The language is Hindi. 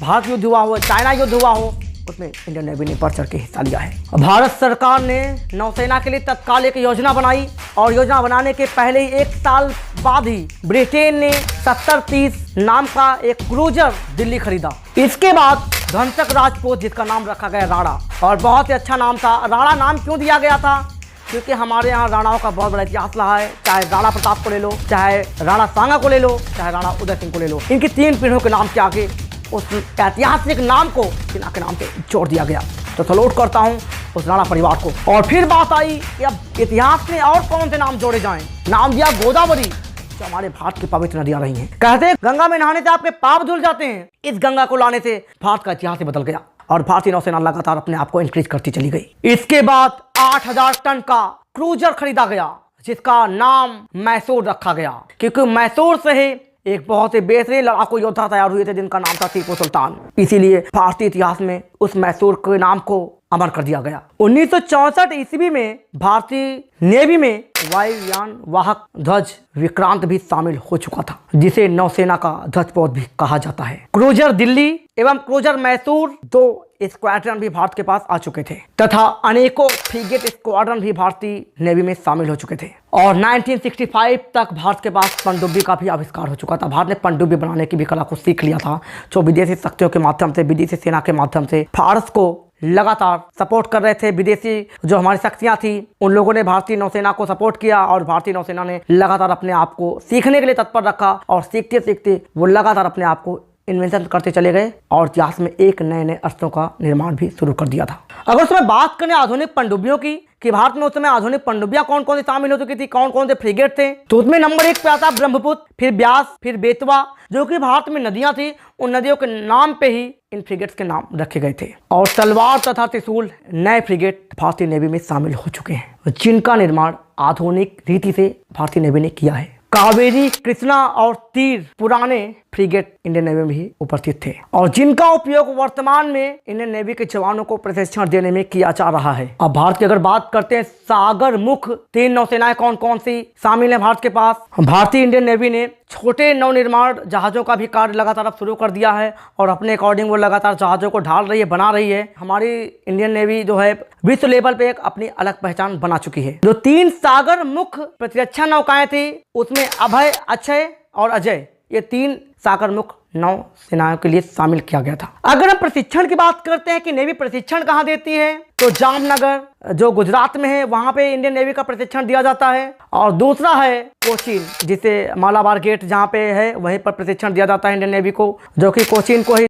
भारत युद्ध हुआ हो, चाइना युद्ध हुआ हो, उसमें इंडियन नेवी ने बढ़ चढ़ के हिस्सा लिया है। भारत सरकार ने नौसेना के लिए तत्काल एक योजना बनाई और योजना बनाने के पहले ही 1 साल बाद ही ब्रिटेन ने 7030 नाम का एक क्रूजर दिल्ली खरीदा। इसके बाद धनचक राजपूत, जिसका नाम रखा गया राणा, और बहुत ही अच्छा नाम था। राणा नाम क्यों दिया गया था? क्योंकि हमारे यहाँ राणाओं का बहुत बड़ा इतिहास रहा है। चाहे राणा प्रताप को ले लो, चाहे राणा सांगा को ले लो, चाहे राणा उदय सिंह को ले लो, इनकी 3 पीढ़ियों के नाम के आगे उस ऐतिहासिक नाम को सेना के नाम पे जोड़ दिया गया। तो सलूट करता हूँ उस राणा परिवार को। और फिर बात आई कि अब इतिहास में और कौन से नाम जोड़े जाएं। नाम दिया गोदावरी, जो हमारे भारत की पवित्र नदियां रही हैं। कहते हैं गंगा में नहाने से आपके पाप धुल जाते हैं। इस गंगा को लाने से भारत का इतिहास ही बदल गया और भारतीय नौसेना लगातार अपने आप को इंक्रीज करती चली गई। इसके बाद 8000 टन का क्रूजर खरीदा गया, जिसका नाम मैसूर रखा गया, क्योंकि मैसूर से ही एक बहुत ही बेहतरीन लड़ाकू योद्धा तैयार हुए थे जिनका नाम था टीपू सुल्तान। इसीलिए भारतीय इतिहास में उस मैसूर के नाम को अमर कर दिया गया। 1964 ईस्वी में भारतीय नेवी में वायुयान वाहक ध्वज विक्रांत भी शामिल हो चुका था, जिसे नौसेना का ध्वजपोत भी कहा जाता है। क्रूजर दिल्ली एवं क्रूजर मैसूर 2 स्क्वाड्रन भी भारत के पास आ चुके थे तथा अनेकों फ्रिगेट स्क्वाड्रन भी भारतीय नेवी में शामिल हो चुके थे। और 1965 तक भारत के पास पनडुब्बी का भी आविष्कार हो चुका था। भारत ने पनडुब्बी बनाने की भी कला को सीख लिया था, जो विदेशी शक्तियों के माध्यम से, विदेशी सेना के माध्यम से भारत को लगातार सपोर्ट कर रहे थे। विदेशी जो हमारी शक्तियां थी, उन लोगों ने भारतीय नौसेना को सपोर्ट किया और भारतीय नौसेना ने लगातार अपने आप को सीखने के लिए तत्पर रखा और सीखते सीखते वो लगातार अपने आप को इन्वेंशन करते चले गए और इतिहास में एक नए नए अस्त्रों का निर्माण भी शुरू कर दिया था। अगर उसमें बात करें आधुनिक पनडुब्बियों की कि भारत में उस समय आधुनिक पनडुब्बियां कौन कौन सी शामिल हो चुकी थी, कौन कौन से फ्रिगेट थे, तो उसमें नंबर 1 पे आता ब्रह्मपुत्र, फिर ब्यास, फिर बेतवा, जो कि भारत में नदियां थी। उन नदियों के नाम पे ही इन फ्रिगेट्स के नाम रखे गए थे। और तलवार तथा त्रिशूल नए फ्रिगेट भारतीय नेवी में शामिल हो चुके हैं, जिनका निर्माण आधुनिक रीति से भारतीय नेवी ने किया है। कावेरी, कृष्णा और तीर पुराने फ्रिगेट इंडियन नेवी में भी उपस्थित थे और जिनका उपयोग वर्तमान में इंडियन नेवी के जवानों को प्रशिक्षण देने में किया जा रहा है। अब भारत की अगर बात करते हैं सागर मुख 3 नौसेनाएं कौन कौन सी शामिल है भारत के पास। भारतीय इंडियन नेवी ने छोटे नवनिर्माण जहाजों का भी कार्य लगातार अब शुरू कर दिया है और अपने अकॉर्डिंग वो लगातार जहाजों को ढाल रही है, बना रही है। हमारी इंडियन नेवी जो है विश्व लेवल पे एक अपनी अलग पहचान बना चुकी है। जो 3 सागर मुख प्रतिरक्षा नौकाएं थी, उसमें अभय, अक्षय और अजय, ये 3 सागर मुख नौसेनाओं के लिए शामिल किया गया था। अगर हम प्रशिक्षण की बात करते हैं कि नेवी प्रशिक्षण कहाँ देती है, तो जामनगर जो गुजरात में है, वहां पे इंडियन नेवी का प्रशिक्षण दिया जाता है। और दूसरा है कोचीन, जिसे मालाबार गेट जहां पे है वहीं पर प्रशिक्षण दिया जाता है इंडियन नेवी को, जो कि कोचीन को ही